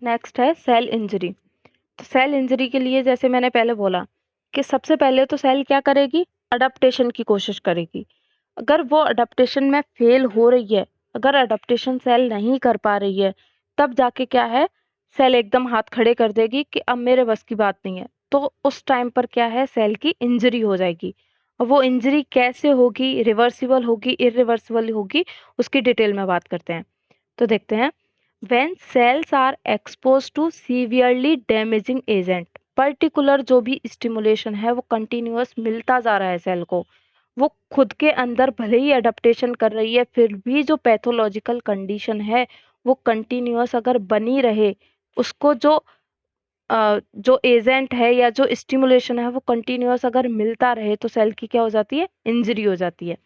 Next है cell injury. तो cell injury के लिए जैसे मैंने पहले बोला कि सबसे पहले तो सेल क्या करेगी, अडप्टेशन की कोशिश करेगी। अगर वो अडप्टेशन में फेल हो रही है, अगर अडप्टेशन सेल नहीं कर पा रही है, तब जाके क्या है, सेल एकदम हाथ खड़े कर देगी कि अब मेरे बस की बात नहीं है। तो उस टाइम पर क्या है, सेल की इंजरी हो जाएगी। और वो इंजरी कैसे होगी, रिवर्सिबल होगी, इरिवर्सिबल होगी, उसकी डिटेल में बात करते हैं। तो देखते हैं, when cells are exposed to severely damaging agent, particular जो भी स्टिमुलेशन है वो कंटिन्यूअस मिलता जा रहा है सेल को, वो खुद के अंदर भले ही अडेप्टेशन कर रही है, फिर भी जो पैथोलॉजिकल कंडीशन है वो कंटिन्यूअस अगर बनी रहे, उसको जो एजेंट है या जो स्टिमुलेशन है वो कंटिन्यूअस अगर मिलता रहे, तो सेल की क्या हो जाती है, इंजरी हो जाती है।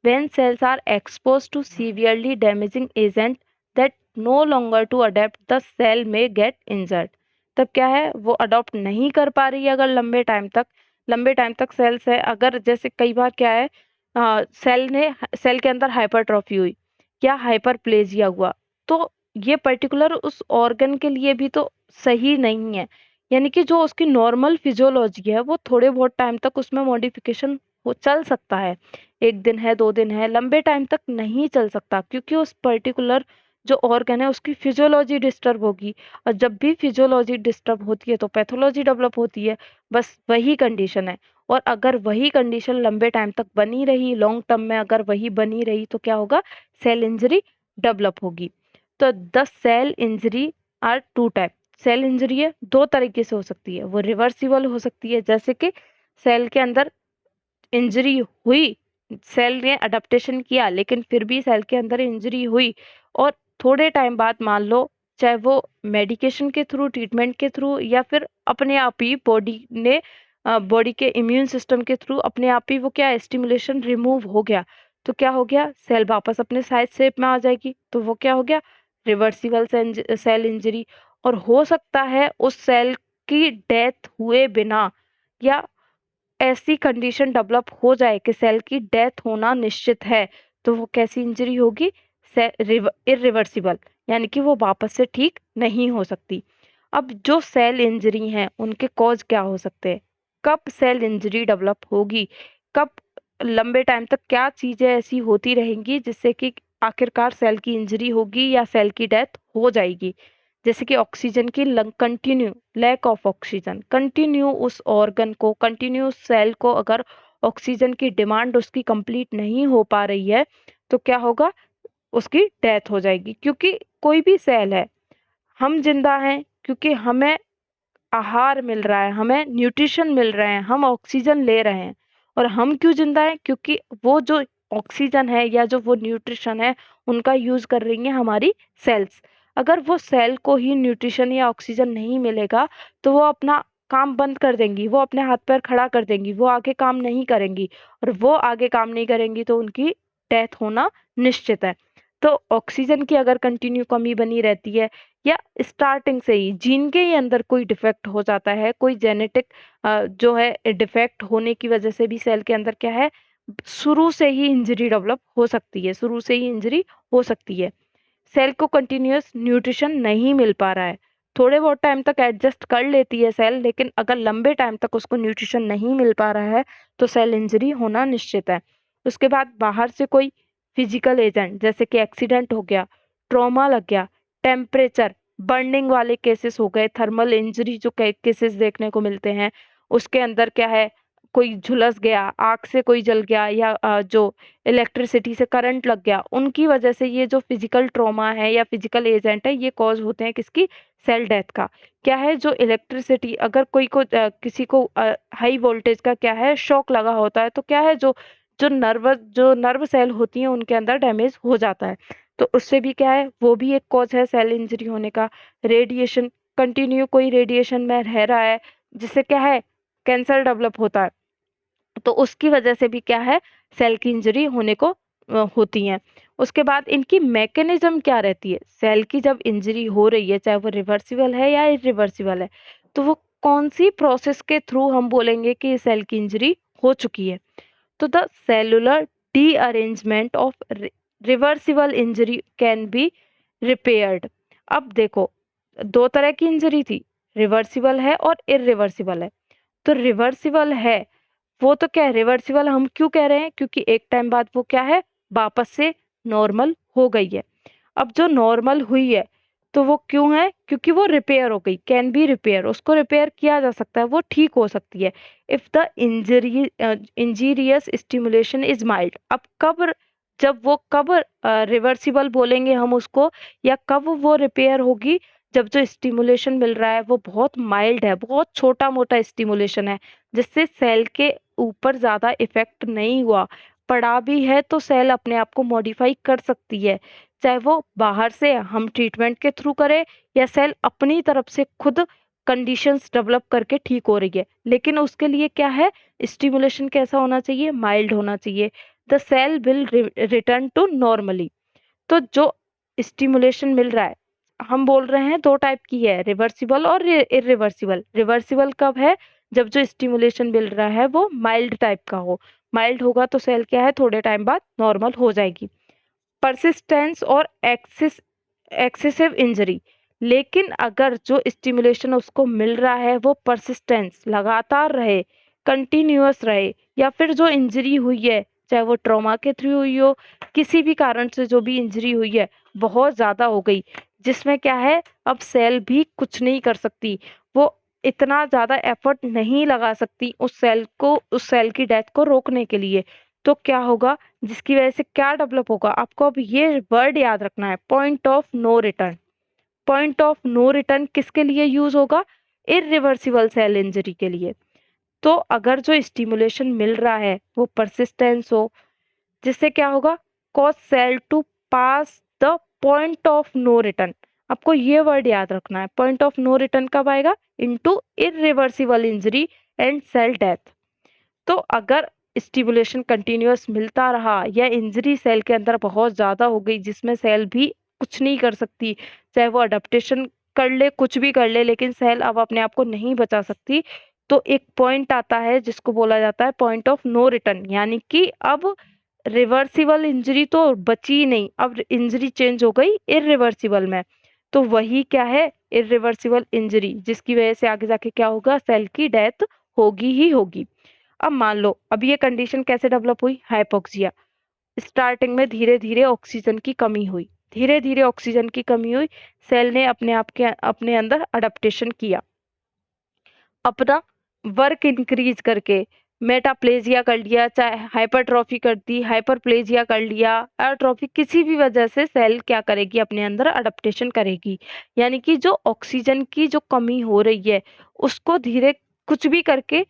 When cells are exposed to severely damaging agent that no longer to adapt, the cell may get injured। तब क्या है, वो अडॉप्ट नहीं कर पा रही है अगर लंबे टाइम तक सेल्स है, अगर जैसे कई बार क्या है, सेल के अंदर हाइपरट्रॉफी हुई या हाइपरप्लेजिया हुआ, तो ये पर्टिकुलर उस ऑर्गन के लिए भी तो सही नहीं है। यानी कि जो उसकी नॉर्मल फिजियोलॉजी है वो थोड़े बहुत टाइम तक उसमें मॉडिफिकेशन हो चल सकता है, 1 दिन है, 2 दिन है, लंबे टाइम तक नहीं चल सकता, क्योंकि उस पर्टिकुलर जो ऑर्गन है उसकी फिजियोलॉजी डिस्टर्ब होगी। और जब भी फिजियोलॉजी डिस्टर्ब होती है तो पैथोलॉजी डेवलप होती है, बस वही कंडीशन है। और अगर वही कंडीशन लंबे टाइम तक बनी रही, लॉन्ग टर्म में अगर वही बनी रही, तो क्या होगा, सेल इंजरी डेवलप होगी। तो the cell injury are two type. Cell injury है, दो तरीके से हो सकती है, वो रिवर्सिबल हो सकती है, जैसे कि सेल के अंदर इंजरी हुई, सेल ने अडेप्टेशन किया लेकिन फिर भी सेल के अंदर इंजरी हुई, और थोड़े टाइम बाद मान लो, चाहे वो मेडिकेशन के थ्रू, ट्रीटमेंट के थ्रू, या फिर अपने आप ही बॉडी के इम्यून सिस्टम के थ्रू अपने आप ही वो क्या, स्टिमुलेशन रिमूव हो गया, तो क्या हो गया, सेल वापस अपने साइज शेप में आ जाएगी, तो वो क्या हो गया, रिवर्सिबल सेल इंजरी। और हो सकता है उस सेल की डेथ हुए बिना, या ऐसी कंडीशन डेवलप हो जाए कि सेल की डेथ होना निश्चित है, तो वो कैसी इंजरी होगी, इरिवर्सिबल, यानी कि वो वापस से ठीक नहीं हो सकती। अब जो सेल इंजरी हैं उनके कॉज क्या हो सकते हैं, कब सेल इंजरी डेवलप होगी, कब लंबे टाइम तक क्या चीजें ऐसी होती रहेंगी जिससे कि आखिरकार सेल की इंजरी होगी या सेल की डेथ हो जाएगी। जैसे कि ऑक्सीजन की continue lack of oxygen, continue उस ऑर्गन को, कंटिन्यू सेल को अगर ऑक्सीजन की डिमांड उसकी कंप्लीट नहीं हो पा रही है, तो क्या होगा, उसकी डेथ हो जाएगी। क्योंकि कोई भी सेल है, हम जिंदा हैं क्योंकि हमें आहार मिल रहा है, हमें न्यूट्रिशन मिल रहे हैं, हम ऑक्सीजन ले रहे हैं। और हम क्यों जिंदा हैं, क्योंकि वो जो ऑक्सीजन है या जो वो न्यूट्रिशन है, उनका यूज कर रही हैं हमारी सेल्स। अगर वो सेल को ही न्यूट्रिशन या ऑक्सीजन नहीं मिलेगा, तो वो अपना काम बंद कर देंगी, वो अपने हाथ पैर खड़ा कर देंगी, वो आगे काम नहीं करेंगी। और वो आगे काम नहीं करेंगी तो उनकी डेथ होना निश्चित है। तो ऑक्सीजन की अगर कंटिन्यू कमी बनी रहती है, या स्टार्टिंग से ही जीन के ही अंदर कोई डिफेक्ट हो जाता है, कोई जेनेटिक जो है डिफेक्ट होने की वजह से भी सेल के अंदर क्या है, शुरू से ही इंजरी डेवलप हो सकती है, शुरू से ही इंजरी हो सकती है। सेल को कंटिन्यूअस न्यूट्रिशन नहीं मिल पा रहा है, थोड़े बहुत टाइम तक एडजस्ट कर लेती है सेल, लेकिन अगर लंबे टाइम तक उसको न्यूट्रिशन नहीं मिल पा रहा है, तो सेल इंजरी होना निश्चित है। उसके बाद बाहर से कोई फिजिकल एजेंट, जैसे कि एक्सीडेंट हो गया, ट्रॉमा लग गया, टेम्परेचर, बर्निंग वाले केसेस हो गए, थर्मल इंजरी जो केसेस देखने को मिलते हैं, उसके अंदर क्या है, कोई झुलस गया, आग से कोई जल गया, या जो इलेक्ट्रिसिटी से करंट लग गया, उनकी वजह से ये जो फिजिकल ट्रॉमा है या फिजिकल एजेंट है, ये कॉज होते हैं किसकी, सेल डेथ का। क्या है, जो इलेक्ट्रिसिटी, अगर किसी को हाई वोल्टेज का क्या है, शॉक लगा होता है, तो क्या है, जो नर्व सेल होती हैं उनके अंदर डैमेज हो जाता है, तो उससे भी क्या है, वो भी एक कॉज है सेल इंजरी होने का। रेडिएशन, कंटिन्यू कोई रेडिएशन में रह रहा है, जिससे क्या है, कैंसर डेवलप होता है, तो उसकी वजह से भी क्या है, सेल की इंजरी होने को होती है। उसके बाद इनकी मैकेनिज्म क्या रहती है, सेल की जब इंजरी हो रही है, चाहे वो रिवर्सिबल है या इरिवर्सिबल है, तो वो कौन सी प्रोसेस के थ्रू हम बोलेंगे कि सेल की इंजरी हो चुकी है। तो the cellular rearrangement of reversible injury can be repaired. अब देखो, दो तरह की इंजरी थी, रिवर्सिबल है और इरिवर्सिबल है। तो रिवर्सिबल है वो तो क्या है, रिवर्सिबल हम क्यों कह रहे हैं, क्योंकि एक टाइम बाद वो क्या है, वापस से नॉर्मल हो गई है। अब जो नॉर्मल हुई है तो वो क्यों है, क्योंकि वो रिपेयर हो गई, कैन बी रिपेयर, उसको रिपेयर किया जा सकता है, वो ठीक हो सकती है। If the injury injurious stimulation is mild. अब कब, जब वो कब रिवर्सिबल बोलेंगे हम उसको, या कब वो रिपेयर होगी, जब जो स्टिमुलेशन मिल रहा है वो बहुत माइल्ड है, बहुत छोटा मोटा स्टिमुलेशन है, जिससे सेल के ऊपर ज्यादा इफेक्ट नहीं हुआ। पड़ा भी है तो सेल अपने आप को मॉडिफाई कर सकती है, चाहे वो बाहर से हम ट्रीटमेंट के थ्रू करें या सेल अपनी तरफ से खुद कंडीशंस डेवलप करके ठीक हो रही है। लेकिन उसके लिए क्या है, स्टिमुलेशन कैसा होना चाहिए, माइल्ड होना चाहिए। The cell will return to normally. तो जो स्टिमुलेशन मिल रहा है, हम बोल रहे हैं दो टाइप की है, रिवर्सिबल और इरिवर्सिबल। रिवर्सिबल कब है, जब जो स्टिमुलेशन मिल रहा है वो माइल्ड टाइप का हो। माइल्ड होगा तो सेल क्या है, थोड़े टाइम बाद नॉर्मल हो जाएगी। परसिस्टेंस और एक्सेसिव इंजरी। लेकिन अगर जो स्टिमुलेशन उसको मिल रहा है वो परसिस्टेंस लगातार रहे, कंटिन्यूअस रहे, या फिर जो इंजरी हुई है चाहे वो ट्रॉमा के थ्रू हुई हो, किसी भी कारण से जो भी इंजरी हुई है बहुत ज़्यादा हो गई, जिसमें क्या है अब सेल भी कुछ नहीं कर सकती, वो इतना ज़्यादा एफर्ट नहीं लगा सकती उस सेल को, उस सेल की डेथ को रोकने के लिए। तो क्या होगा, जिसकी वजह से क्या डेवलप होगा, आपको अब ये वर्ड याद रखना है, point of no return. Point of no return किसके लिए यूज होगा, इरिवर्सिबल सेल इंजरी के लिए। तो अगर जो स्टिमुलेशन मिल रहा है वो परसिस्टेंस हो, जिससे क्या होगा, cause cell to pass the point of no return. आपको ये वर्ड याद रखना है, पॉइंट ऑफ नो रिटर्न कब आएगा, into irreversible injury and cell death. तो अगर स्टिमुलेशन कंटिन्यूअस मिलता रहा या इंजरी सेल के अंदर बहुत ज़्यादा हो गई, जिसमें सेल भी कुछ नहीं कर सकती, चाहे वो अडेप्टेशन कर ले, कुछ भी कर ले, लेकिन सेल अब अपने आप को नहीं बचा सकती, तो एक पॉइंट आता है जिसको बोला जाता है पॉइंट ऑफ नो रिटर्न। यानी कि अब रिवर्सिबल इंजरी तो बची ही नहीं, अब इंजरी चेंज हो गई इरिवर्सिबल में। तो वही क्या है, इरिवर्सिबल इंजरी, जिसकी वजह से आगे जाके क्या होगा, सेल की डेथ होगी ही होगी। अब मान लो, अब ये कंडीशन कैसे डेवलप हुई, हाइपोक्सिया। स्टार्टिंग में धीरे धीरे ऑक्सीजन की कमी हुई, धीरे धीरे ऑक्सीजन की कमी हुई, सेल ने अपने आप के अपने अंदर अडेप्टेशन किया, अपना वर्क इंक्रीज करके मेटाप्लेजिया कर लिया, चाहे हाइपरट्रॉफी कर दी, हाइपरप्लेजिया कर लिया, एट्रोफी, किसी भी वजह से सेल क्या करेगी, अपने अंदर अडेप्टेशन करेगी। यानी कि जो ऑक्सीजन की जो कमी हो रही है उसको धीरे कुछ भी करके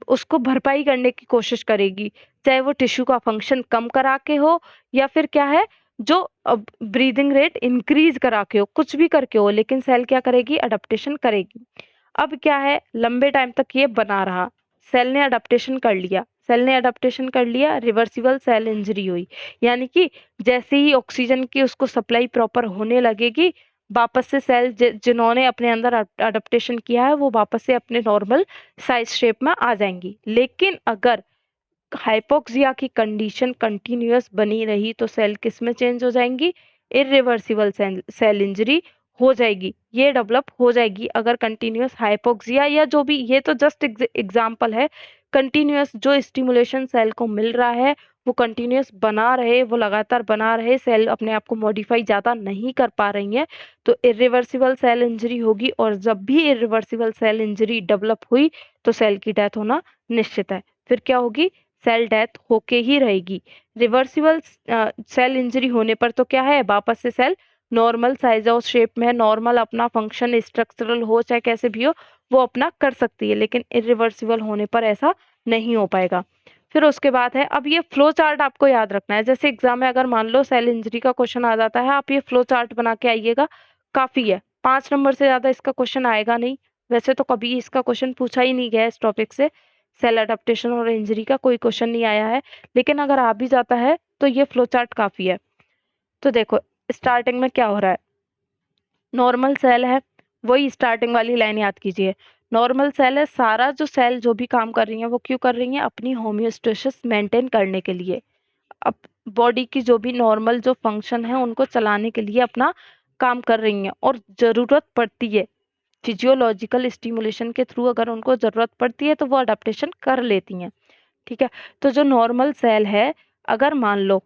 उसको भरपाई करने की कोशिश करेगी, चाहे वो टिश्यू का फंक्शन कम करा के हो, या फिर क्या है, जो ब्रीदिंग रेट इंक्रीज करा के हो, कुछ भी करके हो, लेकिन सेल क्या करेगी, अडेप्टेशन करेगी। अब क्या है, लंबे टाइम तक ये बना रहा, सेल ने अडेप्टेशन कर लिया, सेल ने अडेप्टेशन कर लिया, रिवर्सिबल सेल इंजरी हुई। यानी कि जैसे ही ऑक्सीजन की उसको सप्लाई प्रॉपर होने लगेगी, वापस से सेल जिन्होंने अपने अंदर अडेप्टेशन किया है वो वापस से अपने नॉर्मल साइज शेप में आ जाएंगी। लेकिन अगर हाइपोक्सिया की कंडीशन कंटिन्यूअस बनी रही तो सेल किस में चेंज हो जाएंगी, इरिवर्सिबल सेल इंजरी हो जाएगी, ये डेवलप हो जाएगी अगर कंटिन्यूअस हाइपोक्सिया, या जो भी, ये तो जस्ट एग्जांपल है। कंटिन्यूअस जो स्टिमुलेशन सेल को मिल रहा है वो कंटिन्यूअस बना रहे, वो लगातार बना रहे, सेल अपने आप को मॉडिफाई ज़्यादा नहीं कर पा रही हैं, तो इरिवर्सिबल सेल इंजरी होगी। और जब भी इरिवर्सिबल सेल इंजरी डेवलप हुई तो सेल की डेथ होना निश्चित है। फिर क्या होगी, सेल डेथ होके ही रहेगी। रिवर्सिबल सेल इंजरी होने पर तो क्या है, वापस से सेल नॉर्मल साइज और शेप में, नॉर्मल अपना फंक्शन स्ट्रक्चरल हो चाहे कैसे भी हो वो अपना कर सकती है। लेकिन इरिवर्सिबल होने पर ऐसा नहीं हो पाएगा। फिर उसके बाद है, अब ये फ्लो चार्ट आपको याद रखना है। जैसे एग्जाम में अगर मान लो सेल इंजरी का क्वेश्चन आ जाता है, आप ये फ्लो चार्ट बना के आइएगा, काफी है, 5 नंबर से ज्यादा इसका क्वेश्चन आएगा नहीं। वैसे तो कभी इसका क्वेश्चन पूछा ही नहीं गया इस टॉपिक से, सेल अडेप्टेशन और इंजरी का कोई क्वेश्चन नहीं आया है, लेकिन अगर आ भी जाता है तो ये फ्लो चार्ट काफी है। तो देखो, स्टार्टिंग में क्या हो रहा है, नॉर्मल सेल है, वही स्टार्टिंग वाली लाइन याद कीजिए। नॉर्मल सेल है, सारा जो सेल जो भी काम कर रही है वो क्यों कर रही है, अपनी होम्योस्टेसिस मेंटेन करने के लिए, अब बॉडी की जो भी नॉर्मल जो फंक्शन है उनको चलाने के लिए अपना काम कर रही हैं और ज़रूरत पड़ती है फिजियोलॉजिकल स्टिमुलेशन के थ्रू, अगर उनको ज़रूरत पड़ती है तो वो अडेप्टेशन कर लेती हैं। ठीक है, तो जो नॉर्मल सेल है, अगर मान लो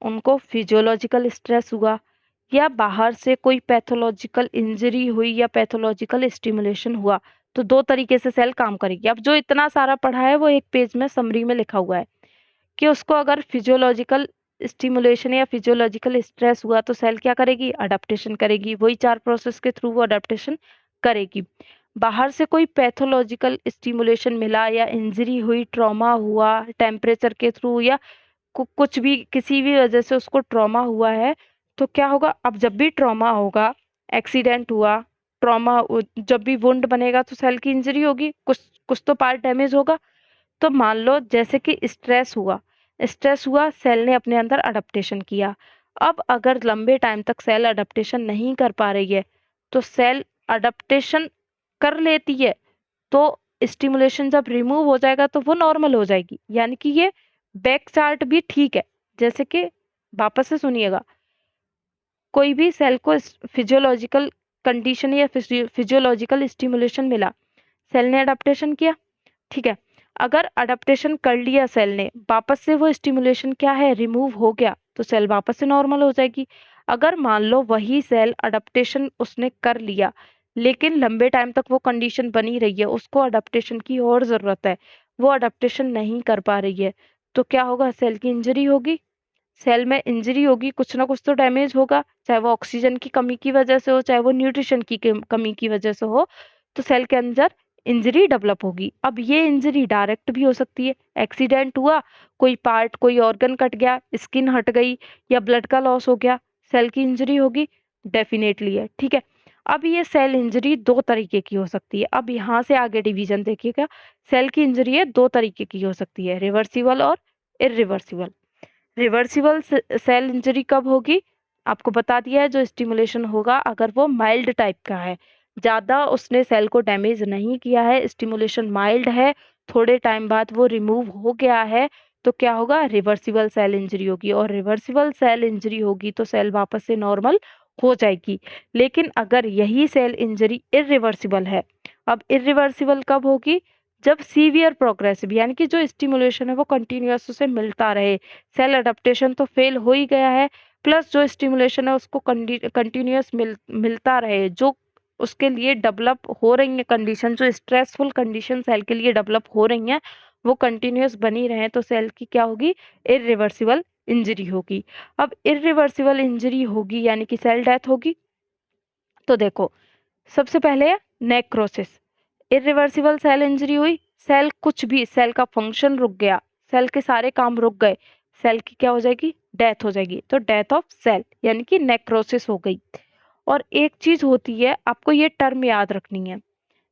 उनको फिजियोलॉजिकल स्ट्रेस हुआ या बाहर से कोई पैथोलॉजिकल इंजरी हुई या पैथोलॉजिकल स्टिमुलेशन हुआ, तो दो तरीके से सेल काम करेगी। अब जो इतना सारा पढ़ा है वो एक पेज में समरी में लिखा हुआ है कि उसको अगर फिजियोलॉजिकल स्टिमुलेशन या फिजियोलॉजिकल स्ट्रेस हुआ तो सेल क्या करेगी, अडेप्टेशन करेगी। वही 4 प्रोसेस के थ्रू वो अडेप्टेशन करेगी। बाहर से कोई पैथोलॉजिकल स्टिमुलेशन मिला या इंजरी हुई, ट्रॉमा हुआ टेम्परेचर के थ्रू या कुछ भी किसी भी वजह से उसको ट्रॉमा हुआ है, तो क्या होगा, अब जब भी ट्रॉमा होगा, एक्सीडेंट हुआ, ट्रॉमा जब भी वुंड बनेगा तो सेल की इंजरी होगी, कुछ कुछ तो पार्ट डैमेज होगा। तो मान लो जैसे कि स्ट्रेस हुआ, सेल ने अपने अंदर अडेप्टेशन किया। अब अगर लंबे टाइम तक सेल अडेप्टेशन नहीं कर पा रही है, तो सेल अडेप्टेशन कर लेती है, तो स्टिमुलेशन जब रिमूव हो जाएगा तो वो नॉर्मल हो जाएगी। यानी कि ये बैक चार्ट भी ठीक है। जैसे कि वापस से सुनिएगा, कोई भी सेल को फिजियोलॉजिकल कंडीशन या फिजियोलॉजिकल स्टिमुलेशन मिला, सेल ने अडेप्टेशन किया, ठीक है। अगर अडेप्टेशन कर लिया सेल ने, वापस से वो स्टिमुलेशन क्या है, रिमूव हो गया, तो सेल वापस से नॉर्मल हो जाएगी। अगर मान लो वही सेल अडेप्टेशन उसने कर लिया, लेकिन लंबे टाइम तक वो कंडीशन बनी रही है, उसको अडेप्टेशन की और ज़रूरत है, वो अडेप्टेशन नहीं कर पा रही है, तो क्या होगा, सेल की इंजरी होगी। सेल में इंजरी होगी, कुछ ना कुछ तो डैमेज होगा, चाहे वो ऑक्सीजन की कमी की वजह से हो, चाहे वो न्यूट्रिशन की कमी की वजह से हो, तो सेल के अंदर इंजरी डेवलप होगी। अब ये इंजरी डायरेक्ट भी हो सकती है, एक्सीडेंट हुआ, कोई पार्ट कोई ऑर्गन कट गया, स्किन हट गई या ब्लड का लॉस हो गया, सेल की इंजरी होगी, डेफिनेटली है, ठीक है। अब ये सेल इंजरी दो तरीके की हो सकती है। अब यहाँ से आगे डिवीजन देखिएगा, सेल की इंजरी है दो तरीके की हो सकती है, रिवर्सिबल और इरिवर्सिबल। रिवर्सिबल सेल इंजरी कब होगी, आपको बता दिया है, जो स्टिमुलेशन होगा अगर वो माइल्ड टाइप का है, ज़्यादा उसने सेल को डैमेज नहीं किया है, स्टिमुलेशन माइल्ड है, थोड़े टाइम बाद वो रिमूव हो गया है, तो क्या होगा, रिवर्सिबल सेल इंजरी होगी। और रिवर्सिबल सेल इंजरी होगी तो सेल वापस से नॉर्मल हो जाएगी। लेकिन अगर यही सेल इंजरी इरिवर्सिबल है, अब इरिवर्सिबल कब होगी, जब सीवियर प्रोग्रेसिव, यानी कि जो स्टिमुलेशन है वो कंटिन्यूअस उसे मिलता रहे, सेल अडेप्टेशन तो फेल हो ही गया है, प्लस जो स्टिमुलेशन है उसको कंटिन्यूअस मिलता रहे, जो उसके लिए डेवलप हो रही है कंडीशन, जो स्ट्रेसफुल कंडीशन सेल के लिए डेवलप हो रही हैं, वो कंटिन्यूअस बनी रहे, तो सेल की क्या होगी, इरिवर्सिबल इंजरी होगी। अब इरिवर्सिबल इंजरी होगी यानी कि सेल डेथ होगी। तो देखो, सबसे पहले है नेक्रोसिस। इरिवर्सिबल सेल इंजरी हुई, सेल कुछ भी, सेल का फंक्शन रुक गया, सेल के सारे काम रुक गए, सेल की क्या हो जाएगी, डेथ हो जाएगी। तो डेथ ऑफ सेल यानी कि नेक्रोसिस हो गई। और एक चीज होती है, आपको ये टर्म याद रखनी है,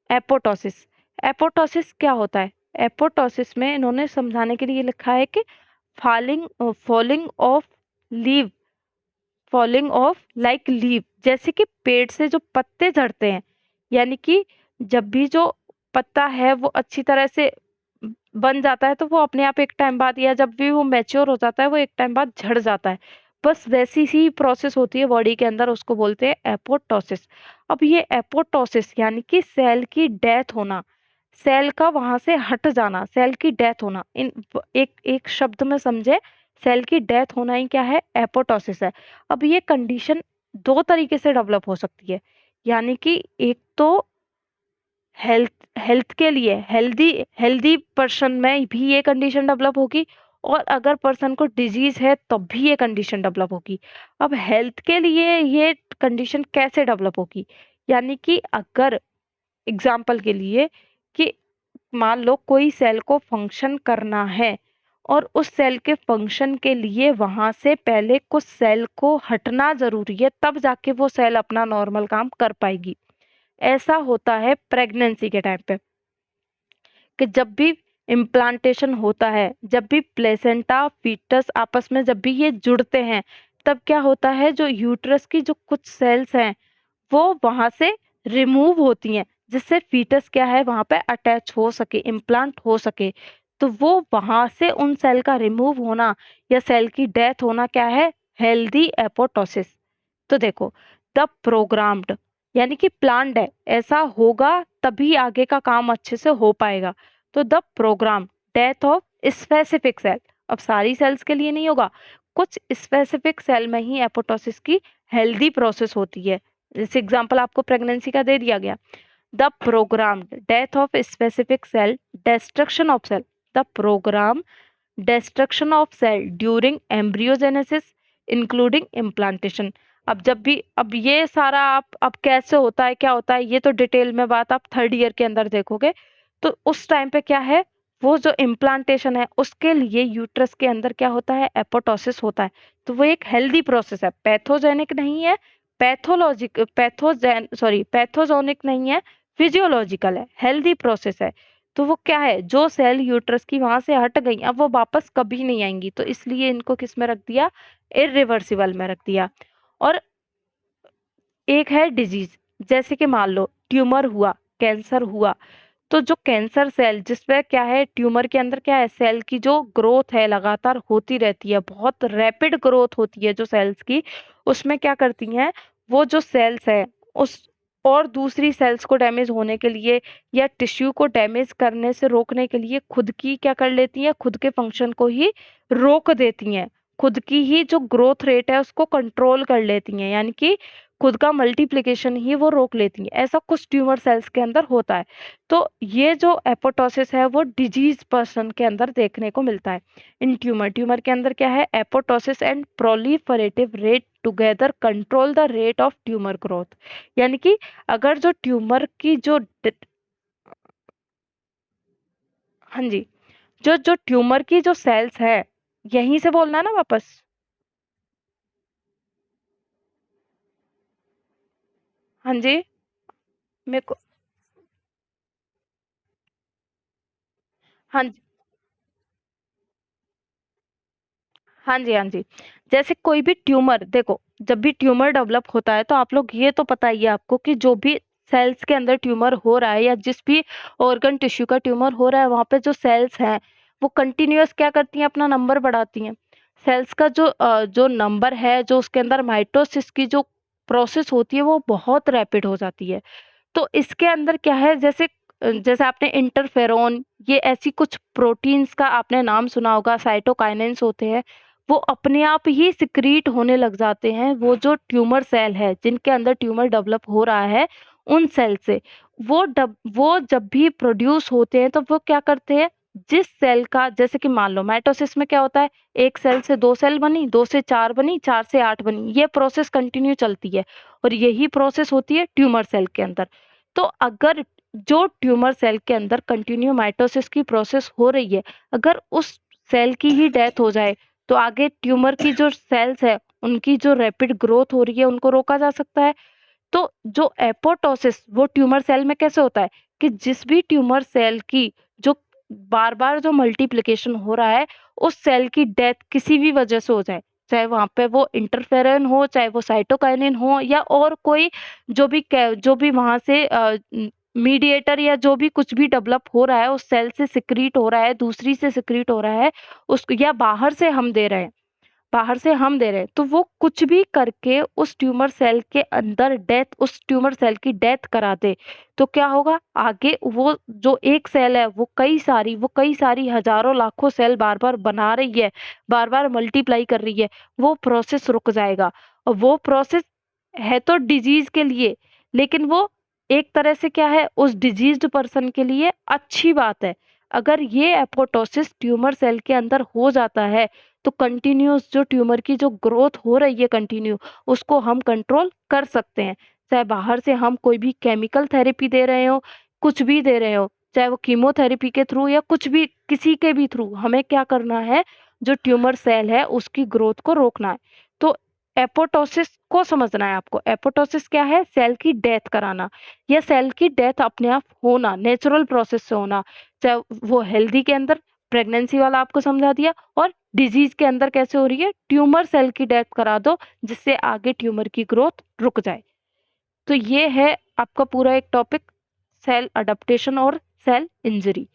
एपोटोसिस। एपोटोसिस क्या होता है, एपोटोसिस में इन्होंने समझाने के लिए लिखा है कि falling of leave, falling of like leave, जैसे कि पेड़ से जो पत्ते झड़ते हैं, यानी कि जब भी जो पत्ता है वो अच्छी तरह से बन जाता है तो वो अपने आप एक टाइम बाद, या जब भी वो मैच्योर हो जाता है वो एक टाइम बाद झड़ जाता है, बस वैसी सी प्रोसेस होती है बॉडी के अंदर, उसको बोलते हैं एपोटोसिस। अब ये एपोटोसिस यानी कि सेल की डेथ होना, सेल का वहां से हट जाना, सेल की डेथ होना, इन एक एक शब्द में समझे, सेल की डेथ होना ही क्या है, एपोटोसिस है। अब ये कंडीशन दो तरीके से डेवलप हो सकती है, यानी कि एक तो हेल्थ हेल्थ के लिए, हेल्दी हेल्दी पर्सन में भी ये कंडीशन डेवलप होगी, और अगर पर्सन को डिजीज है तब भी ये कंडीशन डेवलप होगी। अब हेल्थ के लिए ये कंडीशन कैसे डेवलप होगी, यानी कि अगर एग्जाम्पल के लिए कि मान लो कोई सेल को फंक्शन करना है, और उस सेल के फंक्शन के लिए वहां से पहले कुछ सेल को हटना जरूरी है, तब जाके वो सेल अपना नॉर्मल काम कर पाएगी। ऐसा होता है प्रेगनेंसी के टाइम पे, कि जब भी इम्प्लांटेशन होता है, जब भी प्लेसेंटा फीटस आपस में जब भी ये जुड़ते हैं, तब क्या होता है, जो यूट्रस की जो कुछ सेल्स हैं वो वहां से रिमूव होती हैं, जिससे फीटस क्या है वहां पे अटैच हो सके, इम्प्लांट हो सके। तो वो वहां से उन सेल का रिमूव होना या सेल की डेथ होना क्या है, हेल्दी एपोटोसिस। तो देखो, द प्रोग्राम्ड यानी कि प्लान्ड है, ऐसा होगा तभी आगे का काम अच्छे से हो पाएगा। तो the programme death of specific cell, अब सारी सेल्स के लिए नहीं होगा, कुछ स्पेसिफिक सेल में ही एपोटोसिस की हेल्दी प्रोसेस होती है। जैसे एग्जांपल आपको प्रेगनेंसी का दे दिया गया, the programmed death of specific cell, destruction of cell, the program destruction of cell during embryogenesis including implantation। अब जब भी, अब ये सारा आप, अब कैसे होता है क्या होता है ये तो डिटेल में बात आप थर्ड ईयर के अंदर देखोगे। तो उस टाइम पे क्या है, वो जो इम्प्लांटेशन है उसके लिए यूट्रस के अंदर क्या होता है, एपोटोसिस होता है। तो वो एक हेल्दी प्रोसेस है, पैथोजेनिक नहीं है, पैथोजोनिक नहीं है, फिजियोलॉजिकल है, हेल्दी प्रोसेस है। तो वो क्या है, जो सेल यूट्रस की वहां से हट गई अब वो वापस कभी नहीं आएंगी, तो इसलिए इनको किस में रख दिया, इरिवर्सिबल में रख दिया। और एक है डिजीज, जैसे कि मान लो ट्यूमर हुआ, कैंसर हुआ, तो जो कैंसर सेल जिसमें क्या है, ट्यूमर के अंदर क्या है, सेल की जो ग्रोथ है लगातार होती रहती है, बहुत रैपिड ग्रोथ होती है जो सेल्स की, उसमें क्या करती हैं वो जो सेल्स है उस और दूसरी सेल्स को डैमेज होने के लिए या टिश्यू को डैमेज करने से रोकने के लिए खुद की क्या कर लेती हैं, खुद के फंक्शन को ही रोक देती हैं, खुद की ही जो ग्रोथ रेट है उसको कंट्रोल कर लेती हैं, यानी कि खुद का मल्टीप्लिकेशन ही वो रोक लेती हैं। ऐसा कुछ ट्यूमर सेल्स के अंदर होता है। तो ये जो एपोटोसिस है वो डिजीज पर्सन के अंदर देखने को मिलता है। इन ट्यूमर के अंदर क्या है, apoptosis and proliferative rate together control the rate of tumour growth, यानी कि अगर जो ट्यूमर की जो हाँ जी, जो जो ट्यूमर की जो सेल्स है, यहीं से बोलना है ना वापस। हाँ जी, मेरे को, हाँ जी, हाँ जी, हाँ जी। जैसे कोई भी ट्यूमर देखो, जब भी ट्यूमर डेवलप होता है तो आप लोग ये तो पता ही है आपको कि जो भी सेल्स के अंदर ट्यूमर हो रहा है या जिस भी ऑर्गन टिश्यू का ट्यूमर हो रहा है वहां पे जो सेल्स हैं वो कंटिन्यूअस क्या करती हैं, अपना नंबर बढ़ाती हैं। सेल्स का जो नंबर है, जो उसके अंदर माइटोसिस की जो प्रोसेस होती है वो बहुत रैपिड हो जाती है। तो इसके अंदर क्या है, जैसे आपने इंटरफेरोन, ये ऐसी कुछ प्रोटीन्स का आपने नाम सुना होगा, साइटोकाइनेंस होते हैं, वो अपने आप ही सिक्रीट होने लग जाते हैं, वो जो ट्यूमर सेल है जिनके अंदर ट्यूमर डेवलप हो रहा है उन सेल से, वो जब भी प्रोड्यूस होते हैं तो वो क्या करते हैं, जिस सेल का, जैसे कि मान लो माइटोसिस में क्या होता है, एक सेल से दो सेल बनी, दो से चार बनी, चार से आठ बनी, ये प्रोसेस कंटिन्यू चलती है। और यही प्रोसेस होती है ट्यूमर सेल के अंदर। तो अगर जो ट्यूमर सेल के अंदर कंटिन्यू माइटोसिस की प्रोसेस हो रही है, अगर उस सेल की ही डेथ हो जाए तो आगे ट्यूमर की जो सेल्स है उनकी जो रैपिड ग्रोथ हो रही है उनको रोका जा सकता है। तो जो एपोटोसिस वो ट्यूमर सेल में कैसे होता है कि जिस भी ट्यूमर सेल की जो बार बार जो मल्टीप्लिकेशन हो रहा है उस सेल की डेथ किसी भी वजह से हो जाए, चाहे वहां पे वो इंटरफेरन हो, चाहे वो साइटोकाइनिन हो, या और कोई जो भी वहां से मीडिएटर या जो भी कुछ भी डेवलप हो रहा है उस सेल से सिक्रीट हो रहा है, दूसरी से सिक्रीट हो रहा है, उसको या बाहर से हम दे रहे हैं, तो वो कुछ भी करके उस ट्यूमर सेल के अंदर उस ट्यूमर सेल की डेथ करा दे, तो क्या होगा आगे, वो जो एक सेल है वो कई सारी हजारों लाखों सेल बार बार बना रही है, बार बार मल्टीप्लाई कर रही है, वो प्रोसेस रुक जाएगा। और वो प्रोसेस है तो डिजीज के लिए, लेकिन वो एक तरह से क्या है, उस डिजीज्ड पर्सन के लिए अच्छी बात है। अगर ये एपोटोसिस ट्यूमर सेल के अंदर हो जाता है तो कंटिन्यूस जो ट्यूमर की जो ग्रोथ हो रही है कंटिन्यू, उसको हम कंट्रोल कर सकते हैं। चाहे बाहर से हम कोई भी केमिकल थेरेपी दे रहे हो, कुछ भी दे रहे हो, चाहे वो कीमोथेरेपी के थ्रू या कुछ भी किसी के भी थ्रू, हमें क्या करना है, जो ट्यूमर सेल है उसकी ग्रोथ को रोकना है। तो एपोटोसिस को समझना है आपको। एपोटोसिस क्या है, सेल की डेथ कराना, या सेल की डेथ अपने आप होना, नेचुरल प्रोसेस से होना, चाहे वो हेल्दी के अंदर, प्रेगनेंसी वाला आपको समझा दिया, और डिजीज के अंदर कैसे हो रही है, ट्यूमर सेल की डेथ करा दो जिससे आगे ट्यूमर की ग्रोथ रुक जाए। तो ये है आपका पूरा एक टॉपिक, सेल अडेप्टेशन और सेल इंजरी।